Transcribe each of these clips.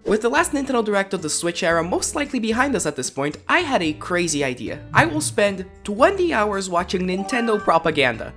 With the last Nintendo Direct of the Switch era most likely behind us at this point, I had a crazy idea. I will spend 20 hours watching Nintendo propaganda.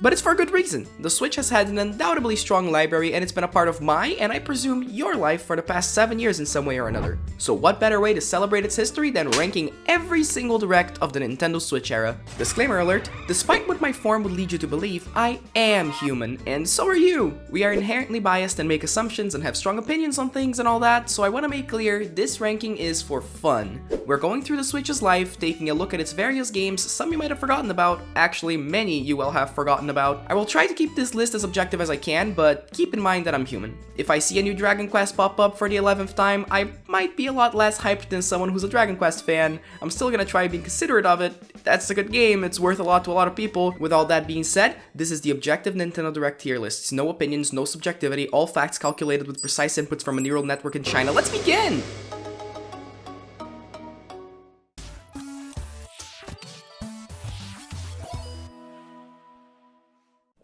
But it's for good reason. The Switch has had an undoubtedly strong library and it's been a part of my, and I presume your life for the past 7 years in some way or another. So what better way to celebrate its history than ranking every single Direct of the Nintendo Switch era? Disclaimer alert, despite what my form would lead you to believe, I am human, and so are you. We are inherently biased and make assumptions and have strong opinions on things and all that, so I want to make clear, this ranking is for fun. We're going through the Switch's life, taking a look at its various games, some you might have forgotten about, actually many you will have forgotten about. I will try to keep this list as objective as I can, but keep in mind that I'm human. If I see a new Dragon Quest pop up for the 11th time, I might be a lot less hyped than someone who's a Dragon Quest fan. I'm still gonna try being considerate of it. That's a good game, it's worth a lot to a lot of people. With all that being said, this is the objective Nintendo Direct tier lists. No opinions, no subjectivity, all facts calculated with precise inputs from a neural network in China. Let's begin!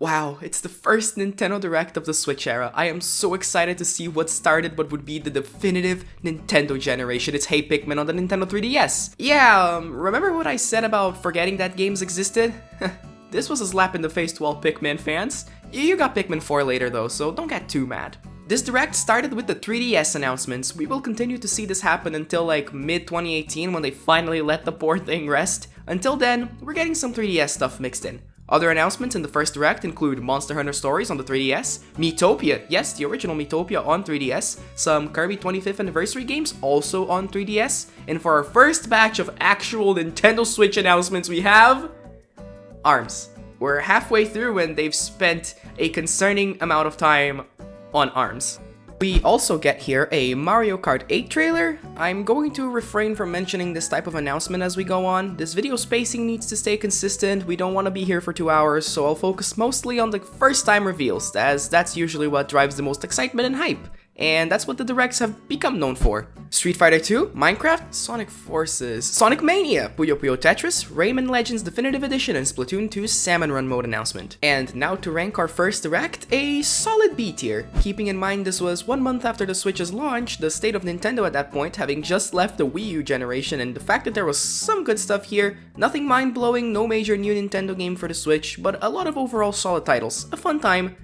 Wow, it's the first Nintendo Direct of the Switch era. I am so excited to see what started what would be the definitive Nintendo generation. It's Hey Pikmin on the Nintendo 3DS. Yeah, remember what I said about forgetting that games existed? This was a slap in the face to all Pikmin fans. You got Pikmin 4 later though, so don't get too mad. This Direct started with the 3DS announcements. We will continue to see this happen until like mid-2018 when they finally let the poor thing rest. Until then, we're getting some 3DS stuff mixed in. Other announcements in the first Direct include Monster Hunter Stories on the 3DS, Miitopia, yes, the original Miitopia on 3DS, some Kirby 25th Anniversary games also on 3DS, and for our first batch of actual Nintendo Switch announcements we have... ARMS. We're halfway through and they've spent a concerning amount of time on ARMS. We also get here a Mario Kart 8 trailer. I'm going to refrain from mentioning this type of announcement as we go on. This video spacing needs to stay consistent, we don't want to be here for 2 hours, so I'll focus mostly on the first time reveals, as that's usually what drives the most excitement and hype. And that's what the Directs have become known for. Street Fighter 2, Minecraft, Sonic Forces, Sonic Mania, Puyo Puyo Tetris, Rayman Legends Definitive Edition, and Splatoon 2's Salmon Run mode announcement. And now to rank our first Direct, a solid B tier. Keeping in mind this was 1 month after the Switch's launch, the state of Nintendo at that point having just left the Wii U generation, and the fact that there was some good stuff here, nothing mind-blowing, no major new Nintendo game for the Switch, but a lot of overall solid titles, a fun time.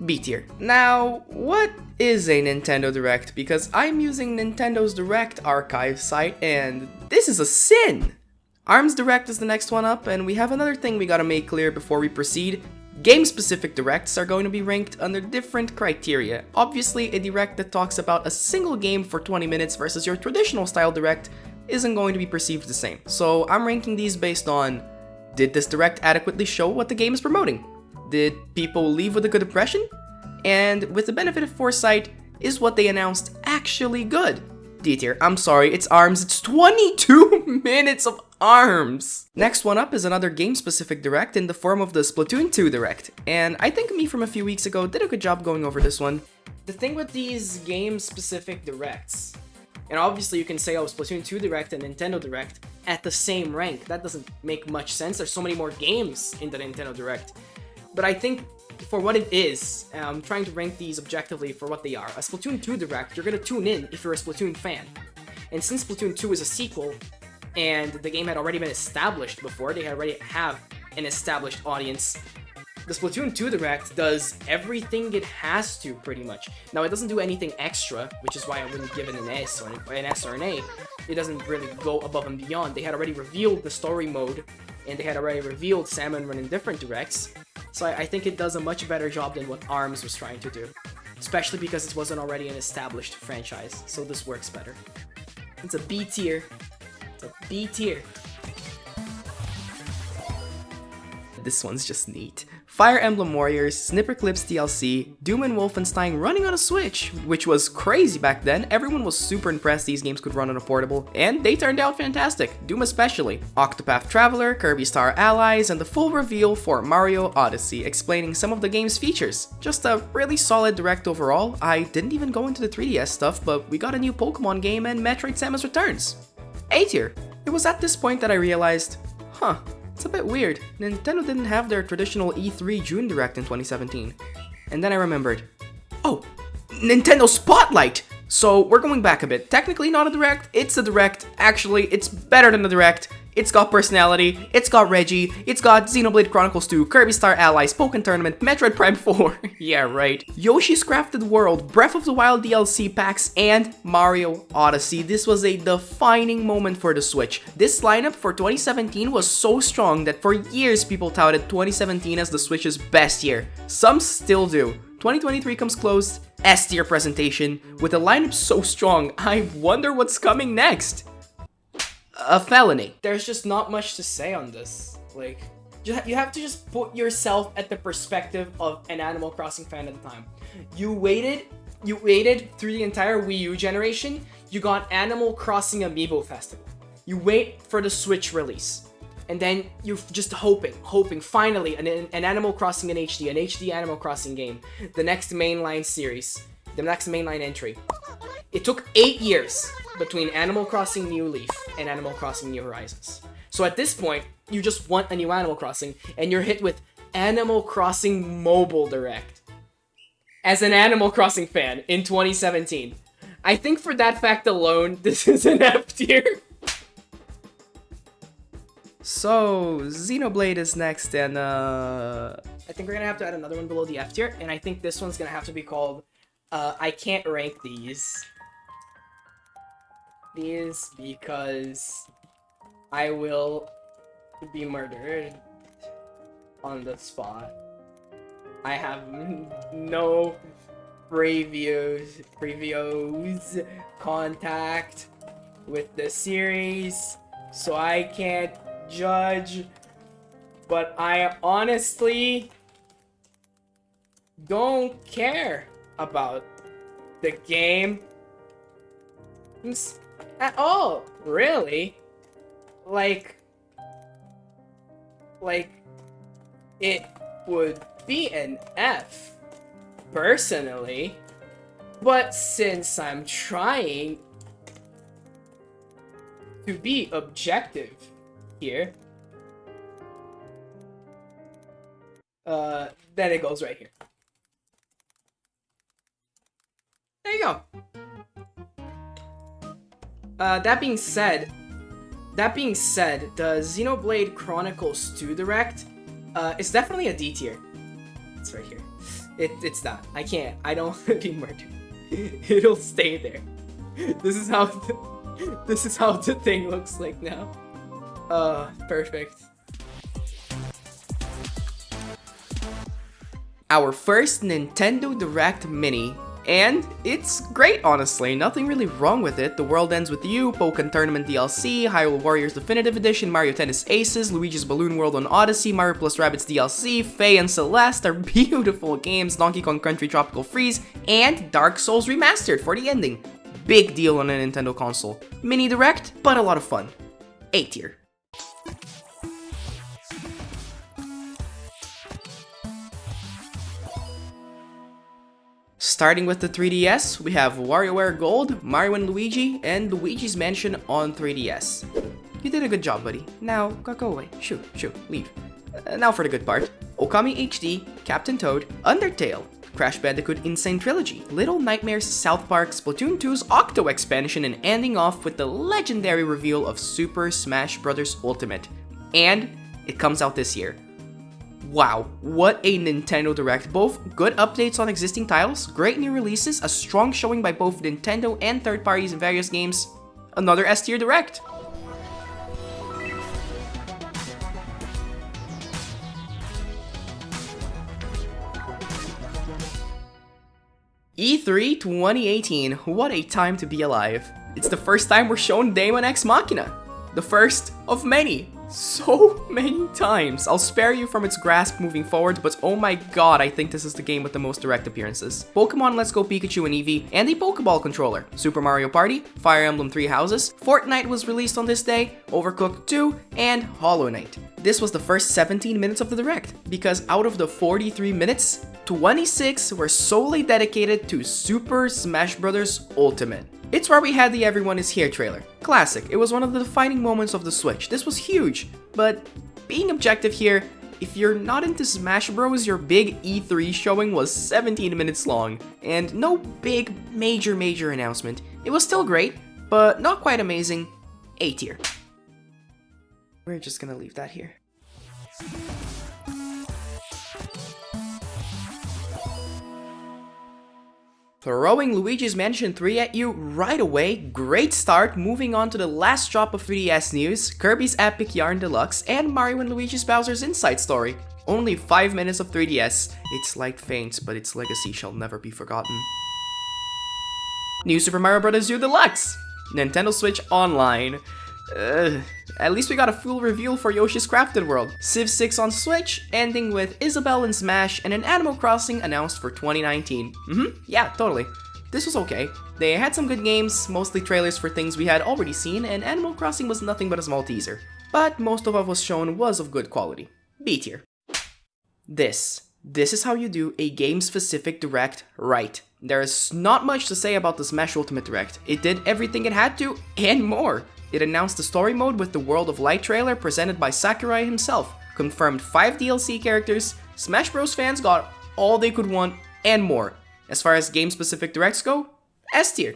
B tier. Now, what is a Nintendo Direct? Because I'm using Nintendo's Direct archive site and this is a sin! ARMS Direct is the next one up, and we have another thing we gotta make clear before we proceed. Game-specific Directs are going to be ranked under different criteria. Obviously, a Direct that talks about a single game for 20 minutes versus your traditional style Direct isn't going to be perceived the same. So I'm ranking these based on, did this Direct adequately show what the game is promoting? Did people leave with a good impression? And with the benefit of foresight, is what they announced actually good? D tier, I'm sorry, it's ARMS, it's 22 minutes of ARMS! Next one up is another game-specific Direct in the form of the Splatoon 2 Direct, and I think me from a few weeks ago did a good job going over this one. The thing with these game-specific Directs, and obviously you can say, oh, Splatoon 2 Direct and Nintendo Direct at the same rank, that doesn't make much sense, there's so many more games in the Nintendo Direct. But I think for what it is, I'm trying to rank these objectively for what they are. A Splatoon 2 Direct, you're gonna tune in if you're a Splatoon fan. And since Splatoon 2 is a sequel, and the game had already been established before, they already have an established audience, the Splatoon 2 Direct does everything it has to, pretty much. Now, it doesn't do anything extra, which is why I wouldn't give it an S or an A. It doesn't really go above and beyond. They had already revealed the story mode, and they had already revealed Salmon Run in different Directs. So I think it does a much better job than what ARMS was trying to do. Especially because it wasn't already an established franchise, so this works better. It's a B tier. It's a B tier. This one's just neat. Fire Emblem Warriors, Snipper Clips DLC, Doom and Wolfenstein running on a Switch, which was crazy back then. Everyone was super impressed these games could run on a portable, and they turned out fantastic, Doom especially. Octopath Traveler, Kirby Star Allies, and the full reveal for Mario Odyssey, explaining some of the game's features. Just a really solid Direct overall. I didn't even go into the 3DS stuff, but we got a new Pokemon game and Metroid Samus Returns. A tier. It was at this point that I realized, it's a bit weird. Nintendo didn't have their traditional E3 June Direct in 2017. And then I remembered, oh, Nintendo Spotlight! So we're going back a bit. Technically not a Direct, it's a Direct. Actually, it's better than a Direct. It's got personality, it's got Reggie, it's got Xenoblade Chronicles 2, Kirby Star Allies, Pokken Tournament, Metroid Prime 4, yeah right, Yoshi's Crafted World, Breath of the Wild DLC packs, and Mario Odyssey. This was a defining moment for the Switch. This lineup for 2017 was so strong that for years people touted 2017 as the Switch's best year. Some still do. 2023 comes close, S-tier presentation, with a lineup so strong, I wonder what's coming next. A felony. There's just not much to say on this. Like, you have to just put yourself at the perspective of an Animal Crossing fan at the time. You waited through the entire Wii U generation. You got Animal Crossing Amiibo Festival. You wait for the Switch release. And then you're just hoping, finally, an Animal Crossing in HD, an HD Animal Crossing game. The next mainline series. The next mainline entry. It took 8 years between Animal Crossing New Leaf and Animal Crossing New Horizons. So at this point, you just want a new Animal Crossing, and you're hit with Animal Crossing Mobile Direct. As an Animal Crossing fan in 2017, I think for that fact alone, this is an F tier. So, Xenoblade is next, and I think we're gonna have to add another one below the F tier, and I think this one's gonna have to be called, I can't rank these because I will be murdered on the spot. I have no previous contact with the series, so I can't judge, but I honestly don't care about the game at all, really. Like it would be an F personally, but since I'm trying to be objective here, then it goes right here. There you go. That being said, the Xenoblade Chronicles 2 Direct, it's definitely a D tier. It's right here. It's not. I don't want to be murdered. It'll stay there. This is how the thing looks like now. Perfect. Our first Nintendo Direct Mini. And it's great, honestly. Nothing really wrong with it. The World Ends With You, Pokken Tournament DLC, Hyrule Warriors Definitive Edition, Mario Tennis Aces, Luigi's Balloon World on Odyssey, Mario Plus Rabbids DLC, Faye and Celeste are beautiful games, Donkey Kong Country Tropical Freeze, and Dark Souls Remastered for the ending. Big deal on a Nintendo console. Mini Direct, but a lot of fun. A tier. Starting with the 3DS, we have WarioWare Gold, Mario & Luigi, and Luigi's Mansion on 3DS. You did a good job, buddy. Now, go away. Shoo, leave. Now for the good part. Okami HD, Captain Toad, Undertale, Crash Bandicoot Insane Trilogy, Little Nightmares South Park, Splatoon 2's Octo expansion, and ending off with the legendary reveal of Super Smash Bros. Ultimate. And it comes out this year. Wow, what a Nintendo Direct. Both good updates on existing titles, great new releases, a strong showing by both Nintendo and third parties in various games. Another S-tier Direct. E3 2018, what a time to be alive. It's the first time we're shown Daemon X Machina. The first of many. So many times. I'll spare you from its grasp moving forward, but oh my god, I think this is the game with the most direct appearances. Pokemon Let's Go Pikachu and Eevee, and a Pokeball controller. Super Mario Party, Fire Emblem Three Houses, Fortnite was released on this day, Overcooked 2, and Hollow Knight. This was the first 17 minutes of the Direct, because out of the 43 minutes, 26 were solely dedicated to Super Smash Bros. Ultimate. It's where we had the Everyone Is Here trailer. Classic, it was one of the defining moments of the Switch. This was huge, but being objective here, if you're not into Smash Bros, your big E3 showing was 17 minutes long, and no big major announcement. It was still great, but not quite amazing. A tier. We're just gonna leave that here. Throwing Luigi's Mansion 3 at you right away, great start, moving on to the last drop of 3DS news, Kirby's Epic Yarn Deluxe, and Mario & Luigi's Bowser's Inside Story. Only 5 minutes of 3DS, its light faints, but its legacy shall never be forgotten. New Super Mario Bros. U Deluxe! Nintendo Switch Online. At least we got a full reveal for Yoshi's Crafted World. Civ 6 on Switch, ending with Isabelle in Smash, and an Animal Crossing announced for 2019. Yeah, totally. This was okay. They had some good games, mostly trailers for things we had already seen, and Animal Crossing was nothing but a small teaser. But most of what was shown was of good quality. B tier. This is how you do a game-specific direct right. There's not much to say about the Smash Ultimate Direct. It did everything it had to, and more. It announced the story mode with the World of Light trailer presented by Sakurai himself, confirmed 5 DLC characters, Smash Bros fans got all they could want, and more. As far as game-specific directs go, S tier.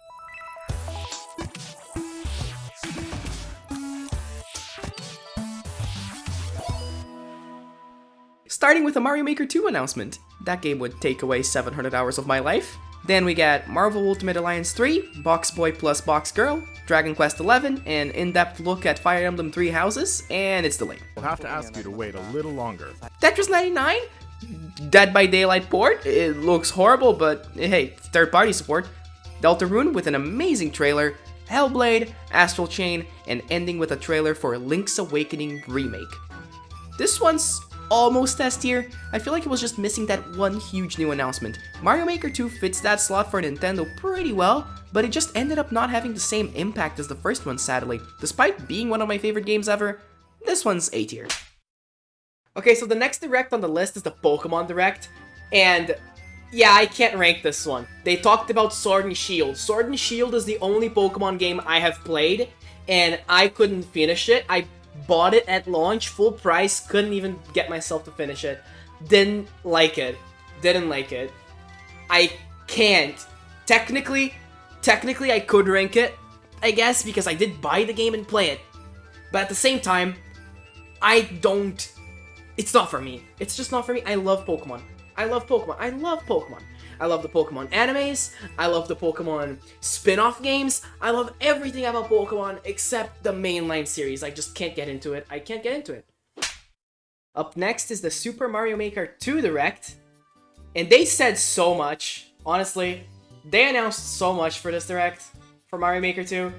Starting with a Mario Maker 2 announcement. That game would take away 700 hours of my life. Then we got Marvel Ultimate Alliance 3, Box Boy plus Box Girl, Dragon Quest XI, an in-depth look at Fire Emblem 3 Houses, and it's delayed. We'll have to ask you to wait a little longer. Tetris 99? Dead by Daylight port? It looks horrible, but hey, third-party support. Deltarune with an amazing trailer, Hellblade, Astral Chain, and ending with a trailer for Link's Awakening Remake. This one's almost S tier. I feel like it was just missing that one huge new announcement. Mario Maker 2 fits that slot for Nintendo pretty well, but it just ended up not having the same impact as the first one, sadly. Despite being one of my favorite games ever, this one's A tier. Okay, so the next direct on the list is the Pokemon Direct, and yeah, I can't rank this one. They talked about Sword and Shield. Sword and Shield is the only Pokemon game I have played, and I couldn't finish it. I bought it at launch, full price, couldn't even get myself to finish it. Didn't like it. I can't. Technically I could rank it, I guess, because I did buy the game and play it. But at the same time, it's not for me. It's just not for me. I love Pokemon. I love the Pokemon animes, I love the Pokemon spin-off games, I love everything about Pokemon except the mainline series. I just can't get into it. Up next is the Super Mario Maker 2 Direct, and they said so much. Honestly, they announced so much for this Direct, for Mario Maker 2.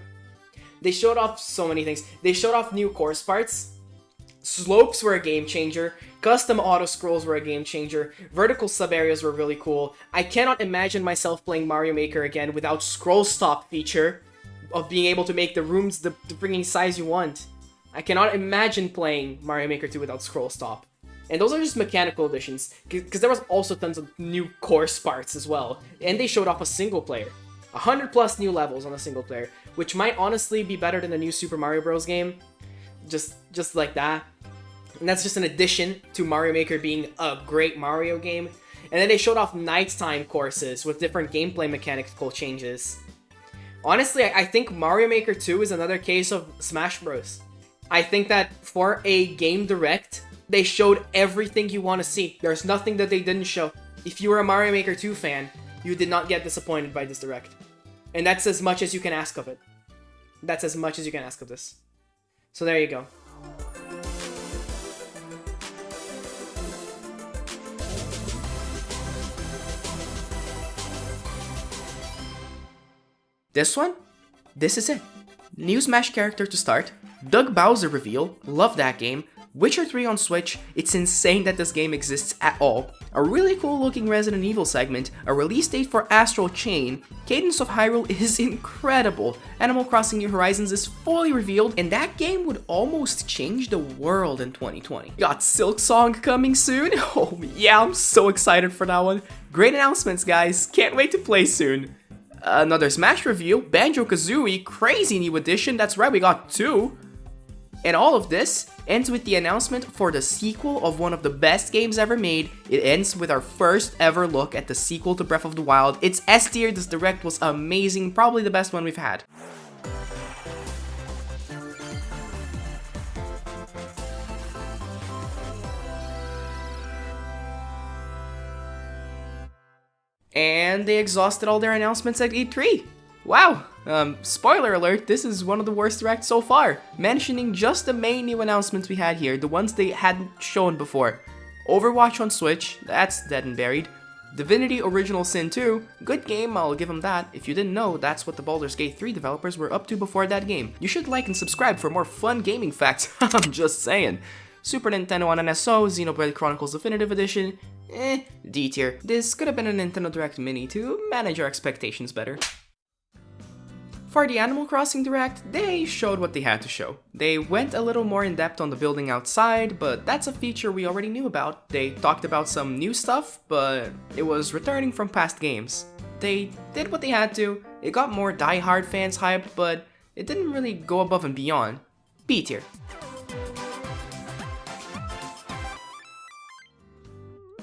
They showed off so many things. They showed off new course parts, slopes were a game changer, custom auto-scrolls were a game changer, vertical sub-areas were really cool. I cannot imagine myself playing Mario Maker again without scroll stop feature of being able to make the rooms the freaking size you want. I cannot imagine playing Mario Maker 2 without scroll stop. And those are just mechanical additions, because there was also tons of new course parts as well. And they showed off a single player. 100 plus new levels on a single player, which might honestly be better than the new Super Mario Bros. Game. Just like that. And that's just an addition to Mario Maker being a great Mario game. And then they showed off nighttime courses with different gameplay mechanical changes. Honestly, I think Mario Maker 2 is another case of Smash Bros. I think that for a game direct, they showed everything you want to see. There's nothing that they didn't show. If you were a Mario Maker 2 fan, you did not get disappointed by this direct. And that's as much as you can ask of it. That's as much as you can ask of this. So there you go. This is it. New Smash character to start, Doug Bowser reveal, love that game, Witcher 3 on Switch, it's insane that this game exists at all, a really cool looking Resident Evil segment, a release date for Astral Chain, Cadence of Hyrule is incredible, Animal Crossing New Horizons is fully revealed, and that game would almost change the world in 2020. Got Silk Song coming soon, oh yeah, I'm so excited for that one. Great announcements guys, can't wait to play soon. Another Smash review, Banjo-Kazooie, crazy new edition, that's right, we got 2. And all of this ends with the announcement for the sequel of one of the best games ever made. It ends with our first ever look at the sequel to Breath of the Wild. It's S tier, this direct was amazing, probably the best one we've had. And they exhausted all their announcements at E3. Wow, spoiler alert, this is one of the worst directs so far. Mentioning just the main new announcements we had here, the ones they hadn't shown before. Overwatch on Switch, that's dead and buried. Divinity Original Sin 2, good game, I'll give them that. If you didn't know, that's what the Baldur's Gate 3 developers were up to before that game. You should like and subscribe for more fun gaming facts, I'm just saying. Super Nintendo on NSO, Xenoblade Chronicles Definitive Edition, D tier. This could have been a Nintendo Direct Mini to manage our expectations better. For the Animal Crossing Direct, they showed what they had to show. They went a little more in depth on the building outside, but that's a feature we already knew about. They talked about some new stuff, but it was returning from past games. They did what they had to, it got more die-hard fans hyped, but it didn't really go above and beyond. B tier.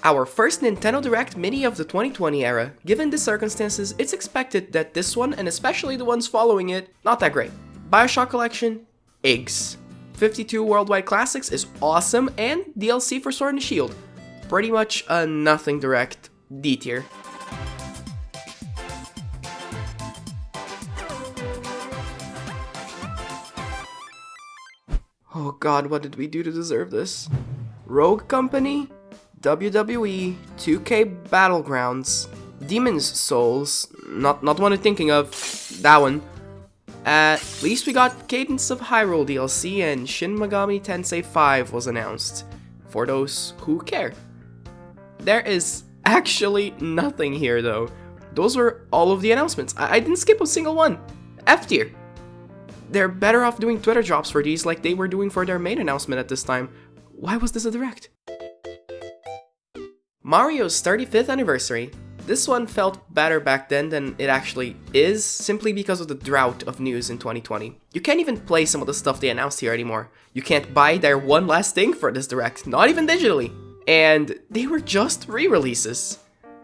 Our first Nintendo Direct Mini of the 2020 era. Given the circumstances, it's expected that this one, and especially the ones following it, not that great. BioShock Collection, eggs. 52 Worldwide Classics is awesome, and DLC for Sword and Shield. Pretty much a nothing Direct, D tier. Oh god, what did we do to deserve this? Rogue Company? WWE 2K Battlegrounds, Demon's Souls, not one I'm thinking of, that one. At least we got Cadence of Hyrule DLC and Shin Megami Tensei 5 was announced, for those who care. There is actually nothing here though. Those were all of the announcements. I didn't skip a single one. F tier. They're better off doing Twitter drops for these like they were doing for their main announcement at this time. Why was this a direct? Mario's 35th anniversary. This one felt better back then than it actually is, simply because of the drought of news in 2020. You can't even play some of the stuff they announced here anymore. You can't buy their one last thing for this direct, not even digitally. And they were just re-releases.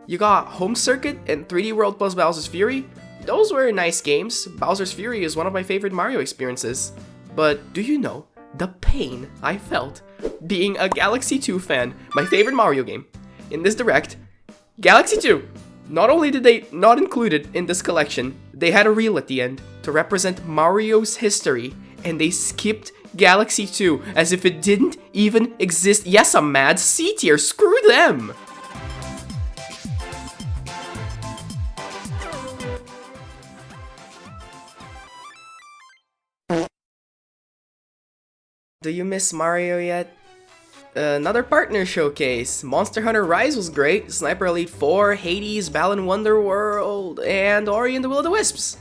You got Home Circuit and 3D World plus Bowser's Fury. Those were nice games. Bowser's Fury is one of my favorite Mario experiences. But do you know the pain I felt being a Galaxy 2 fan, my favorite Mario game? In this direct, Galaxy 2, not only did they not include it in this collection, they had a reel at the end to represent Mario's history, and they skipped Galaxy 2 as if it didn't even exist. Yes, I'm mad. C tier, screw them! Do you miss Mario yet? Another partner showcase. Monster Hunter Rise was great, Sniper Elite 4, Hades, Balan Wonderworld, and Ori and the Will of the Wisps.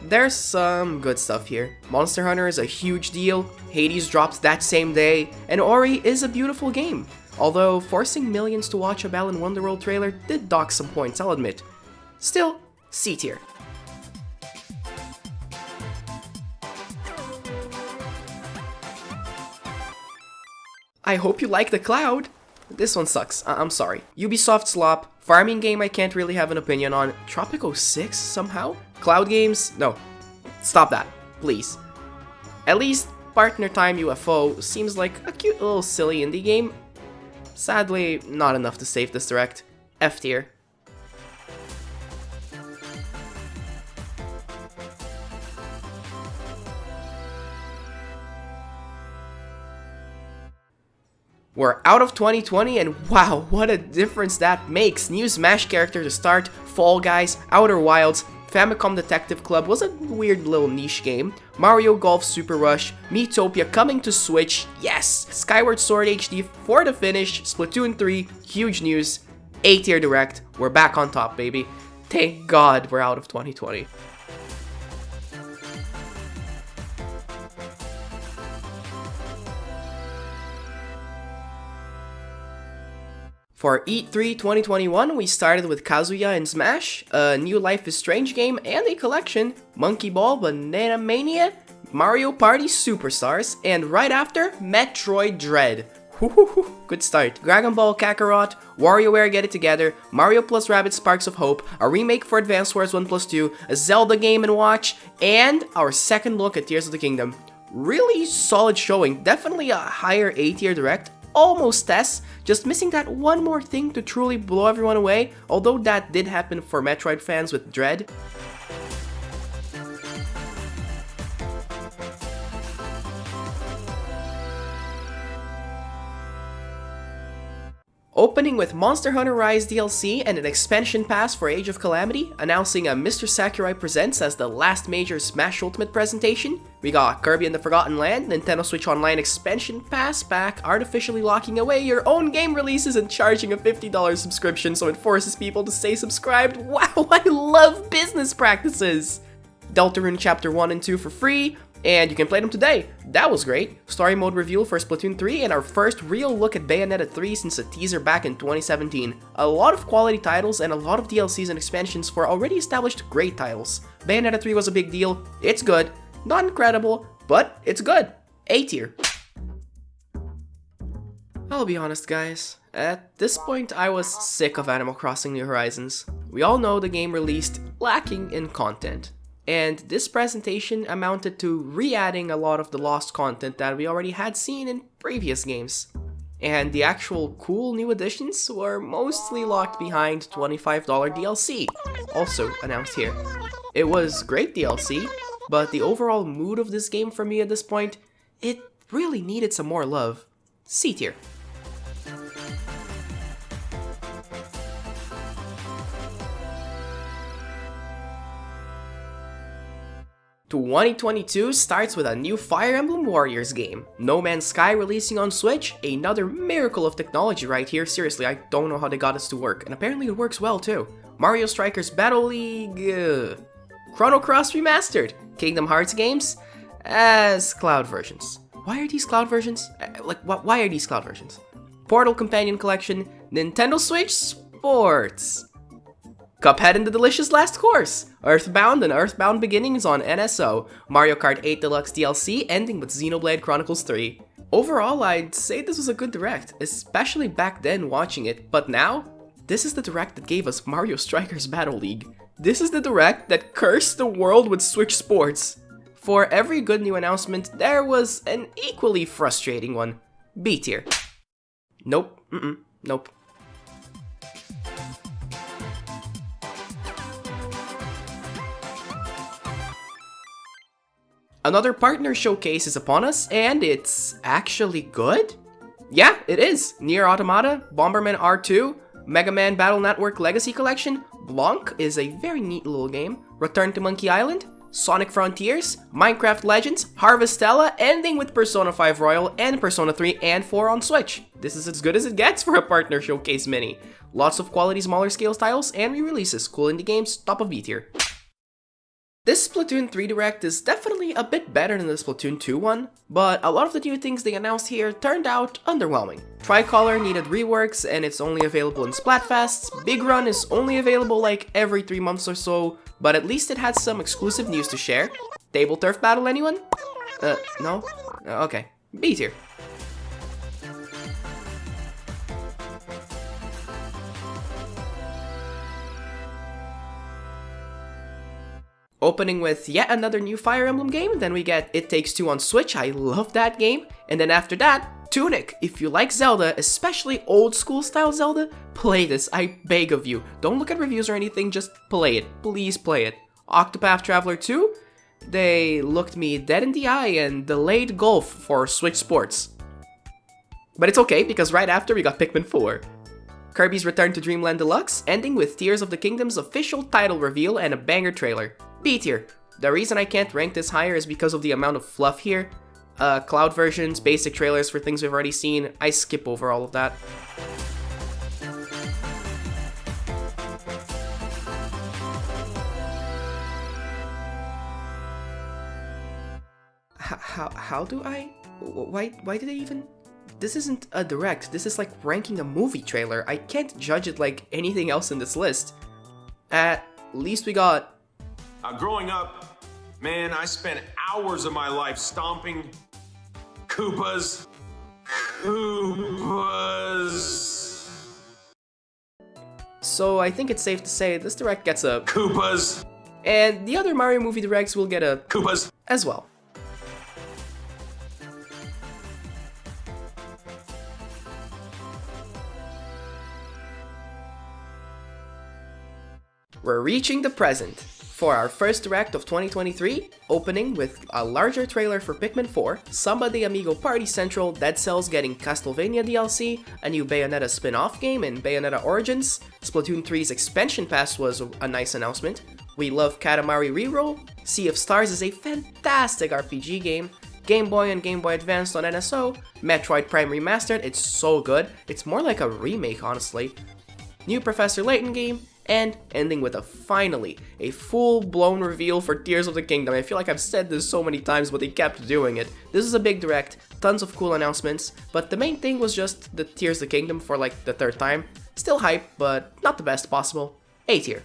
There's some good stuff here. Monster Hunter is a huge deal, Hades drops that same day, and Ori is a beautiful game. Although forcing millions to watch a Balan Wonderworld trailer did dock some points, I'll admit. Still, C tier. I hope you like the Cloud. This one sucks, I'm sorry. Ubisoft slop, farming game I can't really have an opinion on. Tropico 6 somehow? Cloud games? No. Stop that, please. At least Partner Time UFO seems like a cute little silly indie game. Sadly, not enough to save this direct. F tier. We're out of 2020 and wow, what a difference that makes. New Smash character to start, Fall Guys, Outer Wilds, Famicom Detective Club was a weird little niche game, Mario Golf Super Rush, Miitopia coming to Switch, yes, Skyward Sword HD for the finish, Splatoon 3, huge news, A tier direct, we're back on top baby. Thank God we're out of 2020. For E3 2021, we started with Kazuya and Smash, a new Life is Strange game, and a collection, Monkey Ball, Banana Mania, Mario Party Superstars, and right after, Metroid Dread. Good start. Dragon Ball Kakarot, WarioWare Get It Together, Mario plus Rabbids Sparks of Hope, a remake for Advance Wars 1 plus 2, a Zelda Game & Watch, and our second look at Tears of the Kingdom. Really solid showing, definitely a higher A tier direct, almost S, just missing that one more thing to truly blow everyone away, although that did happen for Metroid fans with Dread. Opening with Monster Hunter Rise DLC and an expansion pass for Age of Calamity, announcing a Mr. Sakurai Presents as the last major Smash Ultimate presentation. We got Kirby and the Forgotten Land, Nintendo Switch Online expansion pass pack, artificially locking away your own game releases and charging a $50 subscription so it forces people to stay subscribed. Wow, I love business practices! Deltarune Chapter 1 and 2 for free, and you can play them today. That was great. Story mode reveal for Splatoon 3 and our first real look at Bayonetta 3 since a teaser back in 2017. A lot of quality titles and a lot of DLCs and expansions for already established great titles. Bayonetta 3 was a big deal. It's good. Not incredible, but it's good. A tier. I'll be honest, guys. At this point, I was sick of Animal Crossing New Horizons. We all know the game released lacking in content. And this presentation amounted to re-adding a lot of the lost content that we already had seen in previous games. And the actual cool new additions were mostly locked behind $25 DLC, also announced here. It was great DLC, but the overall mood of this game for me at this point, it really needed some more love. C tier. 2022 starts with a new Fire Emblem Warriors game. No Man's Sky releasing on Switch, another miracle of technology right here. Seriously, I don't know how they got this to work, and apparently it works well too. Mario Strikers Battle League, Chrono Cross Remastered, Kingdom Hearts games as cloud versions. Why are these cloud versions? Why are these cloud versions? Portal Companion Collection, Nintendo Switch Sports. Cuphead and the Delicious Last Course, Earthbound and Earthbound Beginnings on NSO, Mario Kart 8 Deluxe DLC ending with Xenoblade Chronicles 3. Overall, I'd say this was a good direct, especially back then watching it, but now, this is the direct that gave us Mario Strikers Battle League. This is the direct that cursed the world with Switch Sports. For every good new announcement, there was an equally frustrating one. B tier. Nope, nope. Another partner showcase is upon us, and it's actually good? Yeah, it is. Nier Automata, Bomberman R2, Mega Man Battle Network Legacy Collection, Blanc is a very neat little game, Return to Monkey Island, Sonic Frontiers, Minecraft Legends, Harvestella, ending with Persona 5 Royal and Persona 3 and 4 on Switch. This is as good as it gets for a partner showcase mini. Lots of quality smaller scale titles and re-releases, cool indie games, top of B tier. This Splatoon 3 Direct is definitely a bit better than the Splatoon 2 one, but a lot of the new things they announced here turned out underwhelming. Tricolor needed reworks and it's only available in Splatfests, Big Run is only available like every 3 months or so, but at least it had some exclusive news to share. Table Turf Battle, anyone? No? Okay. B tier. Opening with yet another new Fire Emblem game, then we get It Takes Two on Switch, I love that game, and then after that, Tunic. If you like Zelda, especially old school style Zelda, play this, I beg of you. Don't look at reviews or anything, just play it, please play it. Octopath Traveler 2, they looked me dead in the eye and delayed golf for Switch Sports. But it's okay, because right after we got Pikmin 4. Kirby's Return to Dreamland Deluxe, ending with Tears of the Kingdom's official title reveal and a banger trailer. B tier. The reason I can't rank this higher is because of the amount of fluff here. Cloud versions, basic trailers for things we've already seen, I skip over all of that. How do I? Why did they even? This isn't a direct, this is like ranking a movie trailer. I can't judge it like anything else in this list. At least we got... Growing up, Man, I spent hours of my life stomping Koopas. So I think it's safe to say this direct gets a Koopas. And the other Mario movie directs will get a Koopas. as well. We're reaching the present for our first direct of 2023, opening with a larger trailer for Pikmin 4, Samba de Amigo Party Central, Dead Cells getting Castlevania DLC, a new Bayonetta spin-off game in Bayonetta Origins, Splatoon 3's expansion pass was a nice announcement, We Love Katamari Reroll, Sea of Stars is a fantastic RPG game, Game Boy and Game Boy Advanced on NSO, Metroid Prime Remastered, it's so good, it's more like a remake honestly, new Professor Layton game, and ending with finally, a full-blown reveal for Tears of the Kingdom. I feel like I've said this so many times, but they kept doing it. This is a big direct, tons of cool announcements, but the main thing was just the Tears of the Kingdom for like the third time. Still hype, but not the best possible. A tier.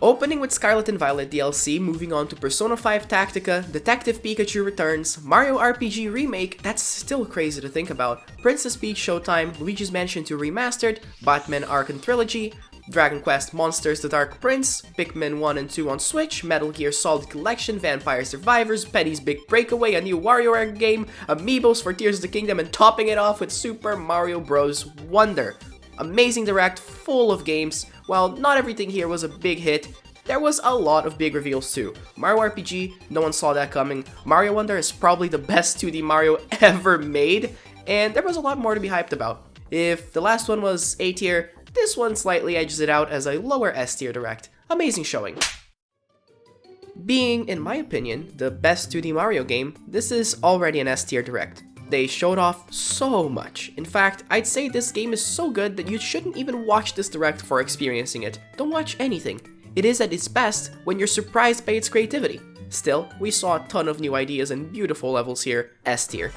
Opening with Scarlet and Violet DLC, moving on to Persona 5 Tactica, Detective Pikachu Returns, Mario RPG Remake, that's still crazy to think about, Princess Peach Showtime, Luigi's Mansion 2 Remastered, Batman Arkham Trilogy, Dragon Quest Monsters The Dark Prince, Pikmin 1 and 2 on Switch, Metal Gear Solid Collection, Vampire Survivors, Penny's Big Breakaway, a new WarioWare game, Amiibos for Tears of the Kingdom, and topping it off with Super Mario Bros. Wonder. Amazing direct, full of games. While not everything here was a big hit, there was a lot of big reveals too. Mario RPG, no one saw that coming. Mario Wonder is probably the best 2D Mario ever made, and there was a lot more to be hyped about. If the last one was A tier, this one slightly edges it out as a lower S tier direct. Amazing showing. Being, in my opinion, the best 2D Mario game, this is already an S tier direct. They showed off so much. In fact, I'd say this game is so good that you shouldn't even watch this direct for experiencing it. Don't watch anything. It is at its best when you're surprised by its creativity. Still, we saw a ton of new ideas and beautiful levels here, S tier.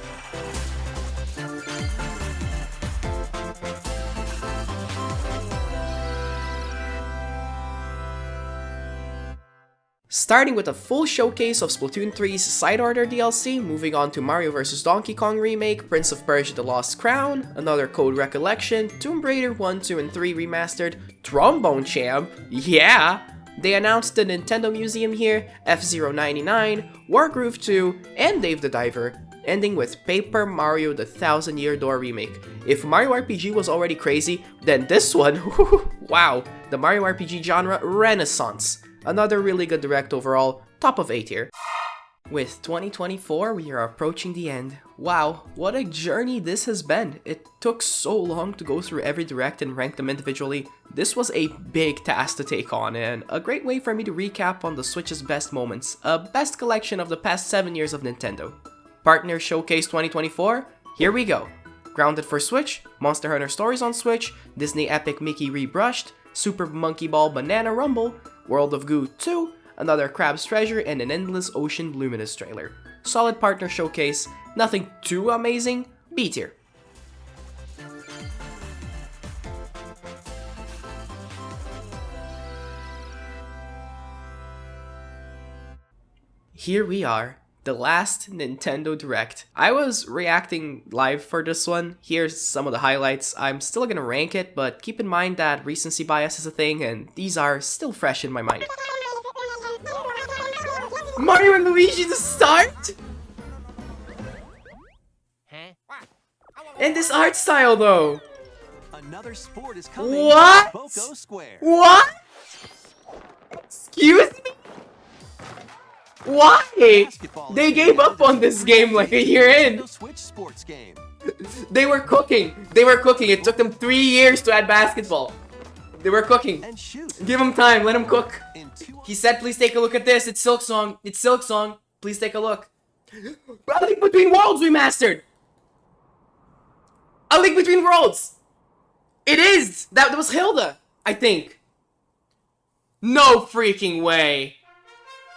Starting with a full showcase of Splatoon 3's Side Order DLC, moving on to Mario vs. Donkey Kong Remake, Prince of Persia The Lost Crown, another Code Recollection, Tomb Raider 1, 2, and 3 Remastered, Trombone Champ, yeah! They announced the Nintendo Museum here, F-Zero 99, Wargroove 2, and Dave the Diver, ending with Paper Mario The Thousand Year Door Remake. If Mario RPG was already crazy, then this one, wow, the Mario RPG genre renaissance. Another really good direct overall, top of A tier. With 2024, we are approaching the end. Wow, what a journey this has been. It took so long to go through every direct and rank them individually. This was a big task to take on and a great way for me to recap on the Switch's best moments, a best collection of the past 7 years of Nintendo. Partner Showcase 2024, here we go. Grounded for Switch, Monster Hunter Stories on Switch, Disney Epic Mickey Rebrushed, Super Monkey Ball Banana Rumble, World of Goo 2, another Crab's Treasure, and an Endless Ocean Luminous trailer. Solid partner showcase, nothing too amazing, B tier. Here we are, the last Nintendo Direct. I was reacting live for this one. Here's some of the highlights. I'm still gonna rank it, but keep in mind that recency bias is a thing, and these are still fresh in my mind. Mario and Luigi to start? And this art style though. Another sport is coming. What? Boko Square. What? Excuse me? Why? They gave up on this game like a year in. Switch sports game. They were cooking. They were cooking. It took them 3 years to add basketball. They were cooking. And shoot. Give him time. Let him cook. He said, please take a look at this. It's Silk Song. It's Silk Song. Please take a look. A Link Between Worlds remastered. A Link Between Worlds. It is. That was Hilda, I think. No freaking way.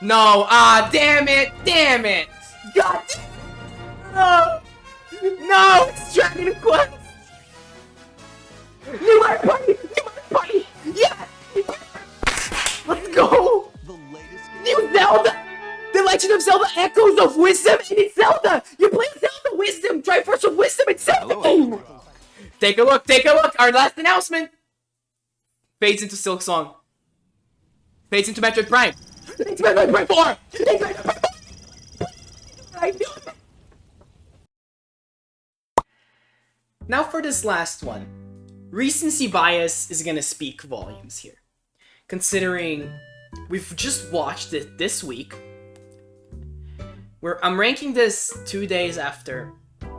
No. Ah, damn it. Damn it. God. No. No, it's Dragon Quest! New Mario Party! New Mario Party! Yeah! Let's go! The latest game. New Zelda! The Legend of Zelda Echoes of Wisdom, and it's Zelda! You're playing Zelda Wisdom! Triforce of Wisdom, it's Zelda! Hello. Take a look! Our last announcement! Fades into Silk Song. Fades into Metroid Prime. It's Metroid Prime 4! It's Metroid Prime 4! I knew it! Now for this last one. Recency bias is gonna speak volumes here. Considering we've just watched it this week. I'm ranking this 2 days after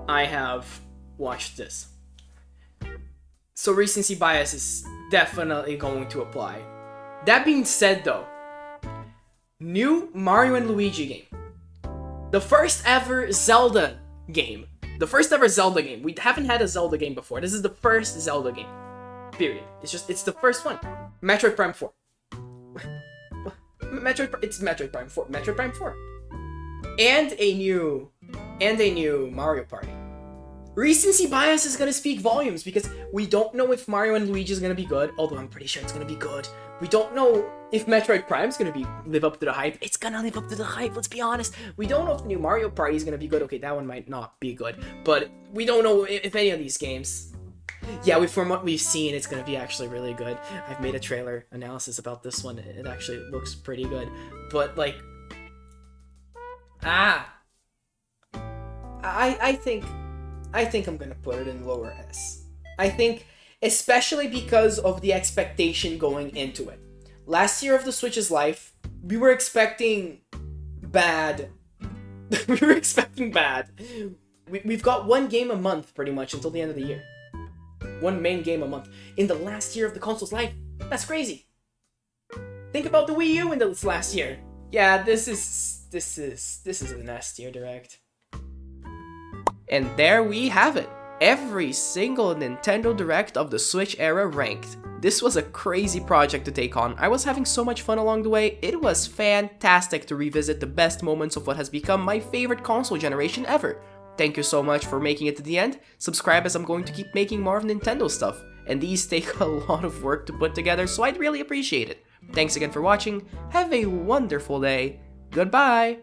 I have watched this. So recency bias is definitely going to apply. That being said though, new Mario and Luigi game. The first ever Zelda game. The first ever Zelda game. We haven't had a Zelda game before. This is the first Zelda game. Period. It's the first one. Metroid Prime 4. It's Metroid Prime 4. Metroid Prime 4. And a new Mario Party. Recency bias is gonna speak volumes because we don't know if Mario and Luigi is gonna be good, although I'm pretty sure it's gonna be good. We don't know if Metroid Prime is gonna live up to the hype. It's gonna live up to the hype, let's be honest. We don't know if the new Mario Party is gonna be good. Okay, that one might not be good, but we don't know if any of these games. Yeah, from what we've seen, it's gonna be actually really good. I've made a trailer analysis about this one. It actually looks pretty good, but like, I think I'm gonna put it in lower S. I think, especially because of the expectation going into it. Last year of the Switch's life, we were expecting bad. We've got one game a month pretty much until the end of the year. One main game a month. In the last year of the console's life, that's crazy. Think about the Wii U in this last year. Yeah, this is an S tier direct. And there we have it. Every single Nintendo Direct of the Switch era ranked. This was a crazy project to take on. I was having so much fun along the way. It was fantastic to revisit the best moments of what has become my favorite console generation ever. Thank you so much for making it to the end. Subscribe as I'm going to keep making more of Nintendo stuff. And these take a lot of work to put together, so I'd really appreciate it. Thanks again for watching. Have a wonderful day. Goodbye!